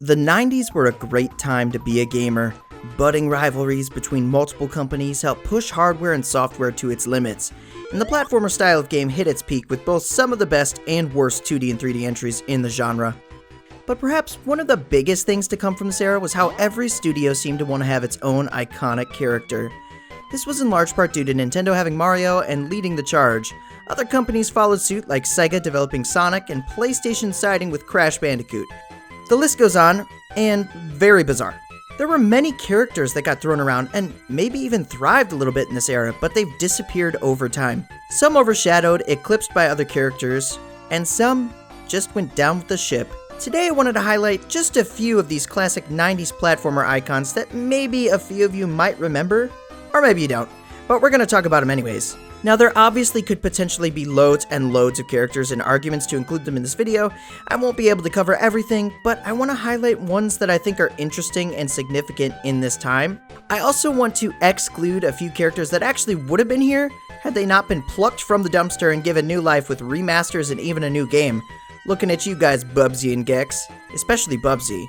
The 90s were a great time to be a gamer. Budding rivalries between multiple companies helped push hardware and software to its limits, and the platformer style of game hit its peak with both some of the best and worst 2D and 3D entries in the genre. But perhaps one of the biggest things to come from this era was how every studio seemed to want to have its own iconic character. This was in large part due to Nintendo having Mario and leading the charge. Other companies followed suit, like Sega developing Sonic and PlayStation siding with Crash Bandicoot. The list goes on, and very bizarre. There were many characters that got thrown around and maybe even thrived a little bit in this era, but they've disappeared over time. Some overshadowed, eclipsed by other characters, and some just went down with the ship. Today I wanted to highlight just a few of these classic 90s platformer icons that maybe a few of you might remember, or maybe you don't, but we're going to talk about them anyways. Now, there obviously could potentially be loads and loads of characters and arguments to include them in this video. I won't be able to cover everything, but I want to highlight ones that I think are interesting and significant in this time. I also want to exclude a few characters that actually would have been here had they not been plucked from the dumpster and given new life with remasters and even a new game. Looking at you guys, Bubsy and Gex. Especially Bubsy.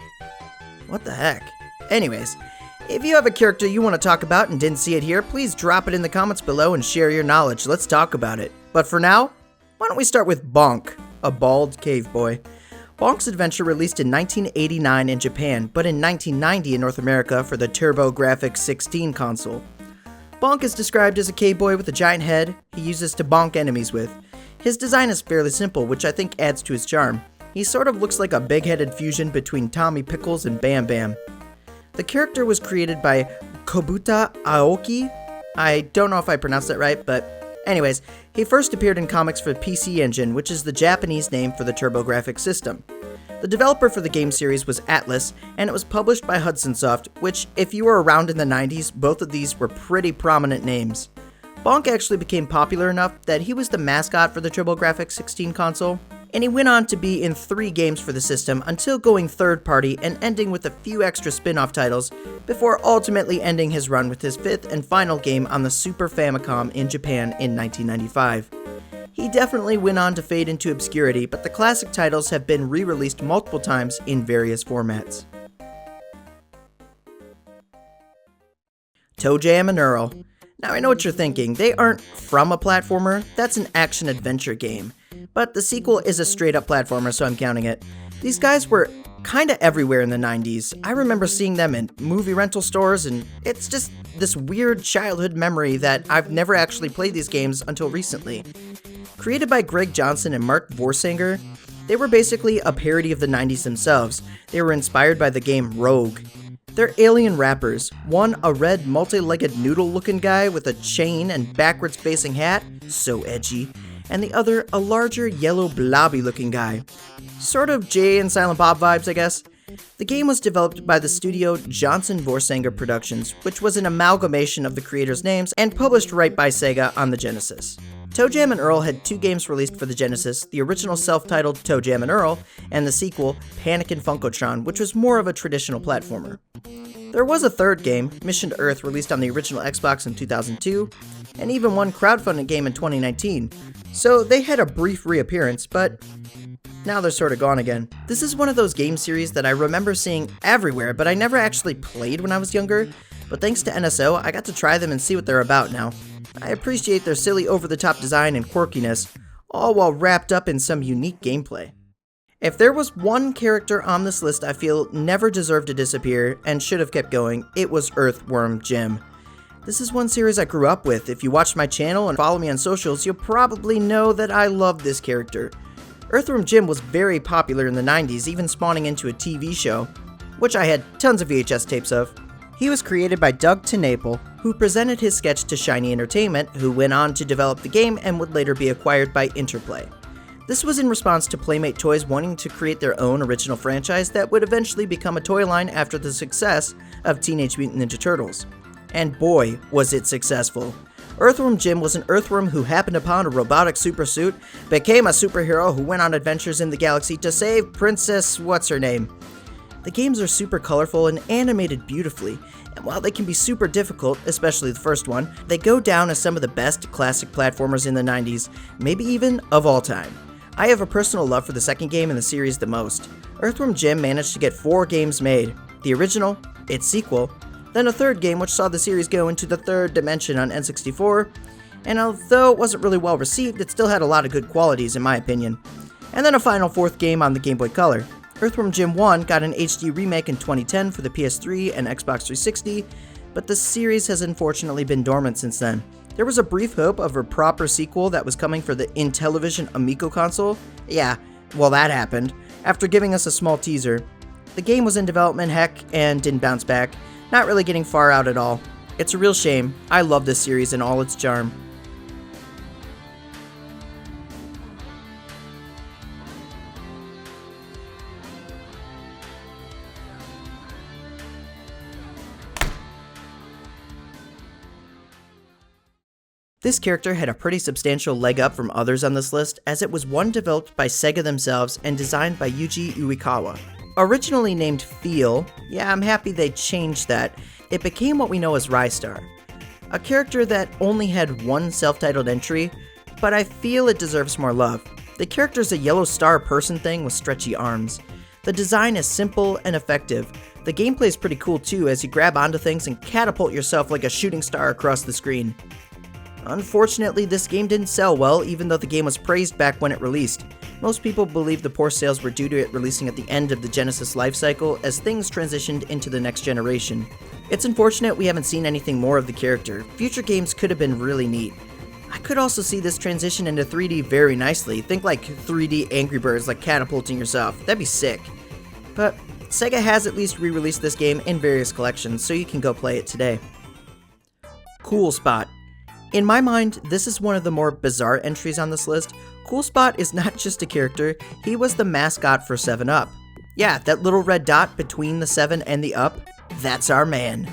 What the heck? Anyways, if you have a character you want to talk about and didn't see it here, please drop it in the comments below and share your knowledge. Let's talk about it. But for now, why don't we start with Bonk, a bald cave boy. Bonk's adventure released in 1989 in Japan, but in 1990 in North America for the TurboGrafx 16 console. Bonk is described as a cave boy with a giant head he uses to bonk enemies with. His design is fairly simple, which I think adds to his charm. He sort of looks like a big-headed fusion between Tommy Pickles and Bam Bam. The character was created by Kobuta Aoki. I don't know if I pronounced that right, but anyways, he first appeared in comics for PC Engine, which is the Japanese name for the TurboGrafx system. The developer for the game series was Atlas, and it was published by Hudson Soft, which, if you were around in the 90s, both of these were pretty prominent names. Bonk actually became popular enough that he was the mascot for the TurboGrafx 16 console, and he went on to be in 3 games for the system until going third-party and ending with a few extra spin-off titles before ultimately ending his run with his 5th and final game on the Super Famicom in Japan in 1995. He definitely went on to fade into obscurity, but the classic titles have been re-released multiple times in various formats. Toejam and Earl. Now I know what you're thinking, they aren't from a platformer, that's an action-adventure game. But the sequel is a straight-up platformer, so I'm counting it. These guys were kinda everywhere in the 90s. I remember seeing them in movie rental stores, and it's just this weird childhood memory that I've never actually played these games until recently. Created by Greg Johnson and Mark Vorsanger, they were basically a parody of the 90s themselves. They were inspired by the game Rogue. They're alien rappers, one a red multi-legged noodle-looking guy with a chain and backwards-facing hat, so edgy, and the other a larger yellow blobby-looking guy. Sort of Jay and Silent Bob vibes, I guess. The game was developed by the studio Johnson Vorsanger Productions, which was an amalgamation of the creators' names and published right by Sega on the Genesis. Toejam and Earl had 2 games released for the Genesis, the original self-titled Toejam and Earl, and the sequel, Panic and Funkotron, which was more of a traditional platformer. There was a 3rd game, Mission to Earth, released on the original Xbox in 2002, and even one crowdfunded game in 2019, so they had a brief reappearance, but now they're sort of gone again. This is one of those game series that I remember seeing everywhere, but I never actually played when I was younger, but thanks to NSO, I got to try them and see what they're about now. I appreciate their silly over-the-top design and quirkiness, all while wrapped up in some unique gameplay. If there was one character on this list I feel never deserved to disappear and should have kept going, it was Earthworm Jim. This is one series I grew up with. If you watch my channel and follow me on socials, you'll probably know that I love this character. Earthworm Jim was very popular in the 90s, even spawning into a TV show, which I had tons of VHS tapes of. He was created by Doug TeNapel, who presented his sketch to Shiny Entertainment, who went on to develop the game and would later be acquired by Interplay. This was in response to Playmate Toys wanting to create their own original franchise that would eventually become a toy line after the success of Teenage Mutant Ninja Turtles. And boy, was it successful. Earthworm Jim was an earthworm who happened upon a robotic super suit, became a superhero who went on adventures in the galaxy to save Princess What's-Her-Name. The games are super colorful and animated beautifully, and while they can be super difficult, especially the first one, they go down as some of the best classic platformers in the 90s, maybe even of all time. I have a personal love for the second game in the series the most. Earthworm Jim managed to get 4 games made: the original, its sequel, then a third game which saw the series go into the third dimension on N64, and although it wasn't really well received, it still had a lot of good qualities in my opinion. And then a final 4th game on the Game Boy Color. Earthworm Jim 1 got an HD remake in 2010 for the PS3 and Xbox 360, but the series has unfortunately been dormant since then. There was a brief hope of a proper sequel that was coming for the Intellivision Amico console. Yeah, well that happened, after giving us a small teaser. The game was in development, heck, and didn't bounce back, not really getting far out at all. It's a real shame. I love this series and all its charm. This character had a pretty substantial leg up from others on this list, as it was one developed by Sega themselves and designed by Yuji Uekawa. Originally named Feel, yeah, I'm happy they changed that, it became what we know as Ristar. A character that only had one self-titled entry, but I feel it deserves more love. The character's a yellow star person thing with stretchy arms. The design is simple and effective. The gameplay is pretty cool too, as you grab onto things and catapult yourself like a shooting star across the screen. Unfortunately, this game didn't sell well, even though the game was praised back when it released. Most people believe the poor sales were due to it releasing at the end of the Genesis lifecycle as things transitioned into the next generation. It's unfortunate we haven't seen anything more of the character. Future games could have been really neat. I could also see this transition into 3D very nicely. Think like 3D Angry Birds, like catapulting yourself. That'd be sick. But Sega has at least re-released this game in various collections, so you can go play it today. Cool Spot. In my mind, this is one of the more bizarre entries on this list. Cool Spot is not just a character, he was the mascot for 7-Up. Yeah, that little red dot between the 7 and the up, that's our man.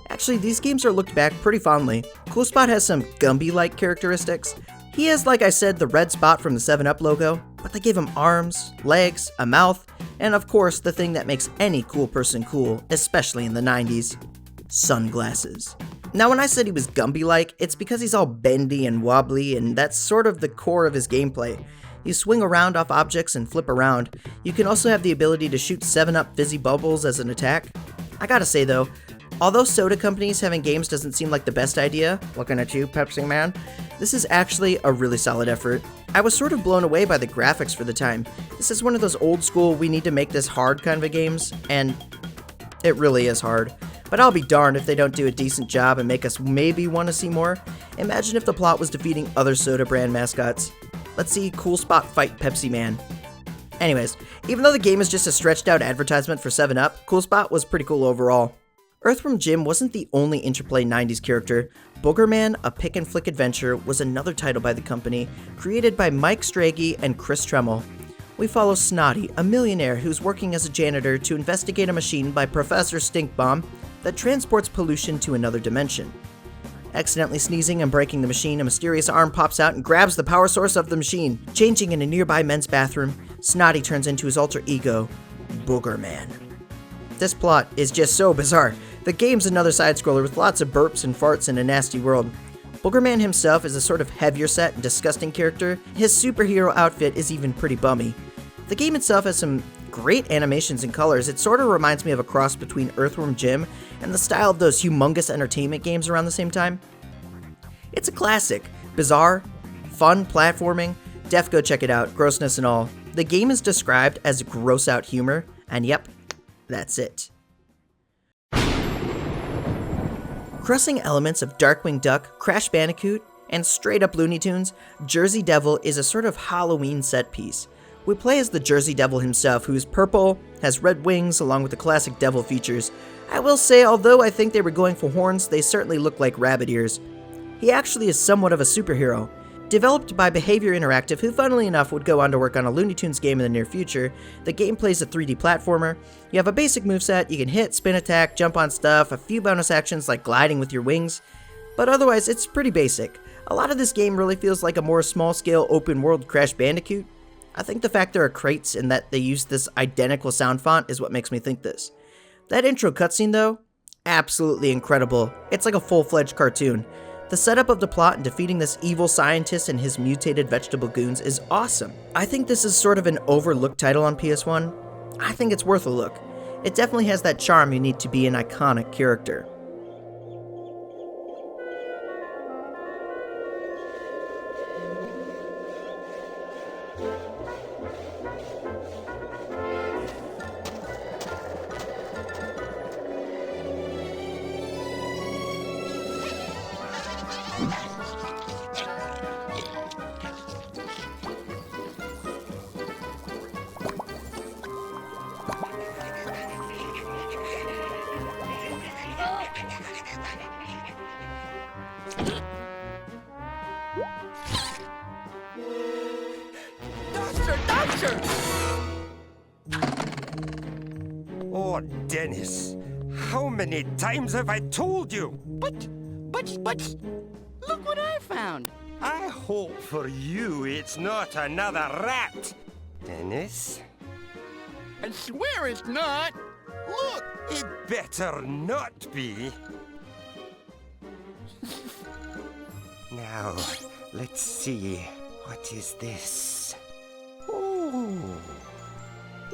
Actually, these games are looked back pretty fondly. Cool Spot has some Gumby-like characteristics. He has, like I said, the red spot from the 7-Up logo, but they give him arms, legs, a mouth, and of course the thing that makes any cool person cool, especially in the 90s, sunglasses. Now when I said he was Gumby-like, it's because he's all bendy and wobbly, and that's sort of the core of his gameplay. You swing around off objects and flip around. You can also have the ability to shoot 7-Up fizzy bubbles as an attack. I gotta say though, although soda companies having games doesn't seem like the best idea, looking at you, Pepsi Man, this is actually a really solid effort. I was sort of blown away by the graphics for the time. This is one of those old school, we need to make this hard kind of games, and it really is hard. But I'll be darned if they don't do a decent job and make us maybe want to see more. Imagine if the plot was defeating other soda brand mascots. Let's see Cool Spot fight Pepsi Man. Anyways, even though the game is just a stretched out advertisement for 7-Up, Cool Spot was pretty cool overall. Earthworm Jim wasn't the only Interplay 90s character. Boogerman, a pick and flick adventure, was another title by the company, created by Mike Strachey and Chris Tremmel. We follow Snotty, a millionaire who's working as a janitor to investigate a machine by Professor Stinkbomb that transports pollution to another dimension. Accidentally sneezing and breaking the machine, a mysterious arm pops out and grabs the power source of the machine. Changing in a nearby men's bathroom, Snotty turns into his alter ego, Boogerman. This plot is just so bizarre. The game's another side-scroller with lots of burps and farts in a nasty world. Boogerman himself is a sort of heavier set and disgusting character. His superhero outfit is even pretty bummy. The game itself has some great animations and colors. It sort of reminds me of a cross between Earthworm Jim and the style of those humongous entertainment games around the same time. It's a classic. Bizarre, fun platforming, def go check it out, grossness and all. The game is described as gross out humor, and yep, that's it. Crossing elements of Darkwing Duck, Crash Bandicoot, and straight up Looney Tunes, Jersey Devil is a sort of Halloween set piece. We play as the Jersey Devil himself, who's purple, has red wings, along with the classic devil features. I will say, although I think they were going for horns, they certainly look like rabbit ears. He actually is somewhat of a superhero. Developed by Behavior Interactive, who funnily enough would go on to work on a Looney Tunes game in the near future, the game plays a 3D platformer. You have a basic moveset, you can hit, spin attack, jump on stuff, a few bonus actions like gliding with your wings, but otherwise it's pretty basic. A lot of this game really feels like a more small-scale open-world Crash Bandicoot. I think the fact there are crates and that they use this identical sound font is what makes me think this. That intro cutscene though, absolutely incredible. It's like a full-fledged cartoon. The setup of the plot and defeating this evil scientist and his mutated vegetable goons is awesome. I think this is sort of an overlooked title on PS1. I think it's worth a look. It definitely has that charm you need to be an iconic character. Oh, Dennis, how many times have I told you? But, look what I found. I hope for you it's not another rat. Dennis? I swear it's not. Look. It better not be. Now, let's see. What is this? Oh,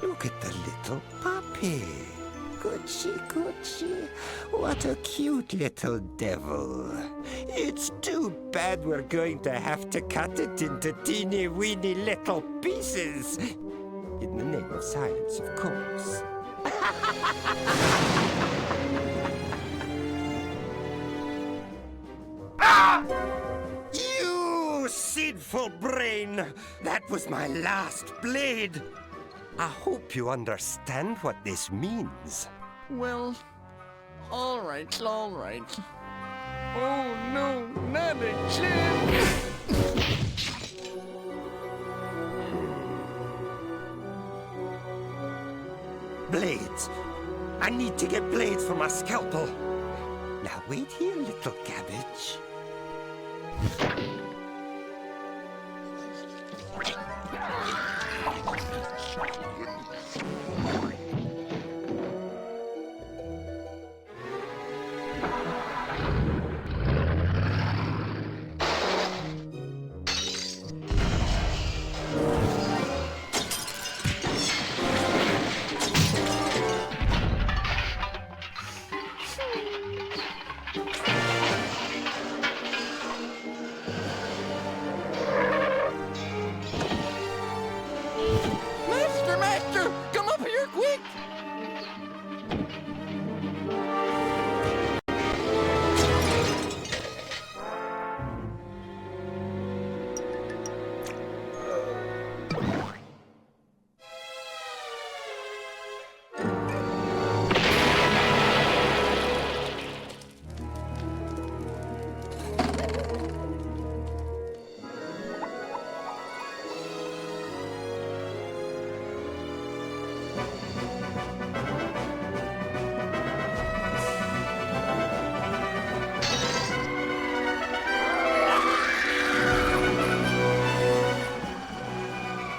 look at the little puppy. Gucci. What a cute little devil. It's too bad we're going to have to cut it into teeny weeny little pieces. In the name of science, of course. Ah! You sinful brain! That was my last blade. I hope you understand what this means. Well, all right. Oh no, not again. Blades. I need to get blades for my scalpel. Now wait here, little cabbage. Master, come up here quick.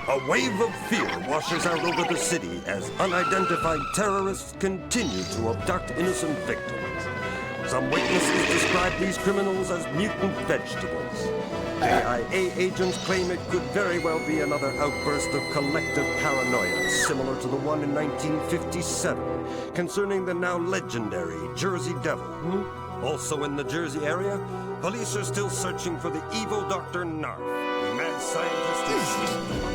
A wave of fear washes out over the city as unidentified terrorists continue to abduct innocent victims. Some witnesses describe these criminals as mutant vegetables. AIA agents claim it could very well be another outburst of collective paranoia, similar to the one in 1957, concerning the now legendary Jersey Devil. Also in the Jersey area, police are still searching for the evil Dr. Narf, the mad scientist.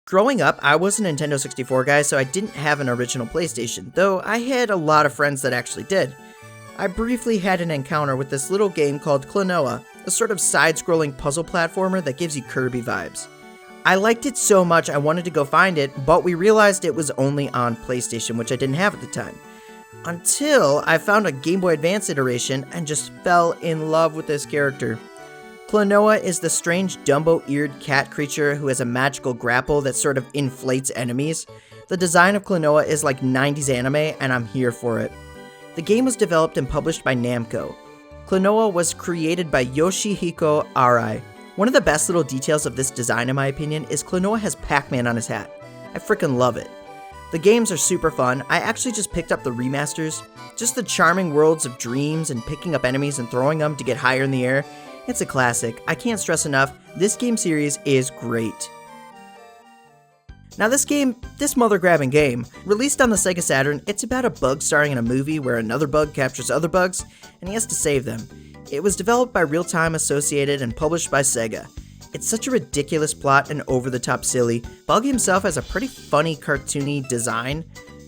Growing up, I was a Nintendo 64 guy, so I didn't have an original PlayStation, though I had a lot of friends that actually did. I briefly had an encounter with this little game called Klonoa, a sort of side-scrolling puzzle platformer that gives you Kirby vibes. I liked it so much I wanted to go find it, but we realized it was only on PlayStation, which I didn't have at the time. Until I found a Game Boy Advance iteration and just fell in love with this character. Klonoa is the strange Dumbo-eared cat creature who has a magical grapple that sort of inflates enemies. The design of Klonoa is like 90's anime, and I'm here for it. The game was developed and published by Namco. Klonoa was created by Yoshihiko Arai. One of the best little details of this design in my opinion is Klonoa has Pac-Man on his hat. I freaking love it. The games are super fun. I actually just picked up the remasters. Just the charming worlds of dreams and picking up enemies and throwing them to get higher in the air. It's a classic. I can't stress enough, this game series is great. Now this mother-grabbing game, released on the Sega Saturn, it's about a bug starring in a movie where another bug captures other bugs, and he has to save them. It was developed by Real Time Associated and published by Sega. It's such a ridiculous plot and over-the-top silly. Bug himself has a pretty funny, cartoony design,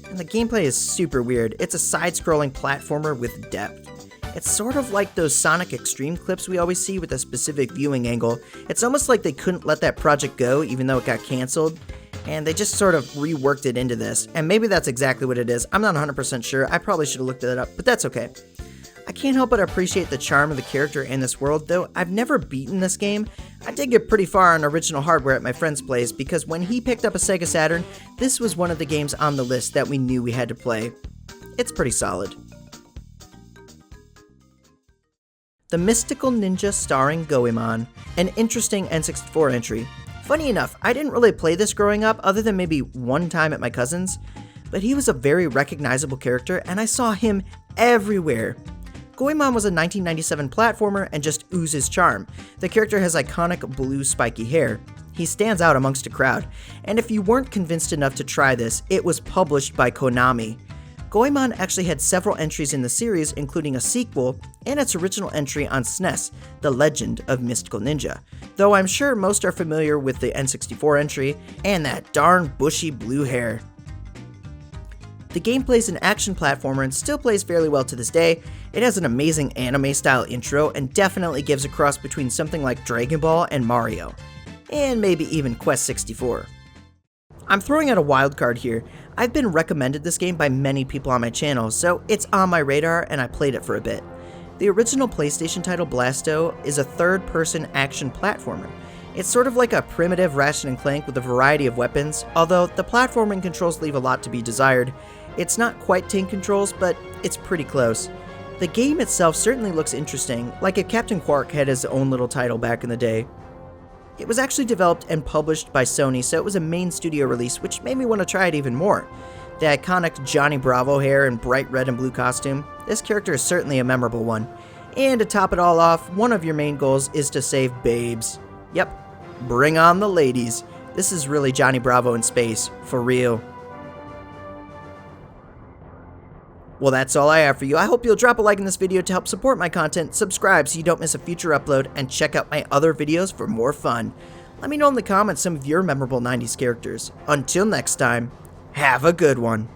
and the gameplay is super weird. It's a side-scrolling platformer with depth. It's sort of like those Sonic Extreme clips we always see with a specific viewing angle. It's almost like they couldn't let that project go even though it got canceled, and they just sort of reworked it into this. And maybe that's exactly what it is. I'm not 100% sure. I probably should have looked that up, but that's okay. I can't help but appreciate the charm of the character in this world, though I've never beaten this game. I did get pretty far on original hardware at my friend's place because when he picked up a Sega Saturn, this was one of the games on the list that we knew we had to play. It's pretty solid. The Mystical Ninja starring Goemon, an interesting N64 entry. Funny enough, I didn't really play this growing up other than maybe one time at my cousin's, but he was a very recognizable character and I saw him everywhere. Goemon was a 1997 platformer and just oozes charm. The character has iconic blue spiky hair. He stands out amongst a crowd, and if you weren't convinced enough to try this, it was published by Konami. Goemon actually had several entries in the series, including a sequel and its original entry on SNES, The Legend of Mystical Ninja, though I'm sure most are familiar with the N64 entry and that darn bushy blue hair. The game plays an action platformer and still plays fairly well to this day. It has an amazing anime-style intro and definitely gives a cross between something like Dragon Ball and Mario, and maybe even Quest 64. I'm throwing out a wild card here. I've been recommended this game by many people on my channel, so it's on my radar and I played it for a bit. The original PlayStation title Blasto is a third-person action platformer. It's sort of like a primitive Ratchet & Clank with a variety of weapons, although the platforming controls leave a lot to be desired. It's not quite tank controls, but it's pretty close. The game itself certainly looks interesting, like if Captain Quark had his own little title back in the day. It was actually developed and published by Sony, so it was a main studio release, which made me want to try it even more. The iconic Johnny Bravo hair and bright red and blue costume, this character is certainly a memorable one. And to top it all off, one of your main goals is to save babes. Yep, bring on the ladies. This is really Johnny Bravo in space, for real. Well, that's all I have for you. I hope you'll drop a like in this video to help support my content, subscribe so you don't miss a future upload, and check out my other videos for more fun. Let me know in the comments some of your memorable 90s characters. Until next time, have a good one.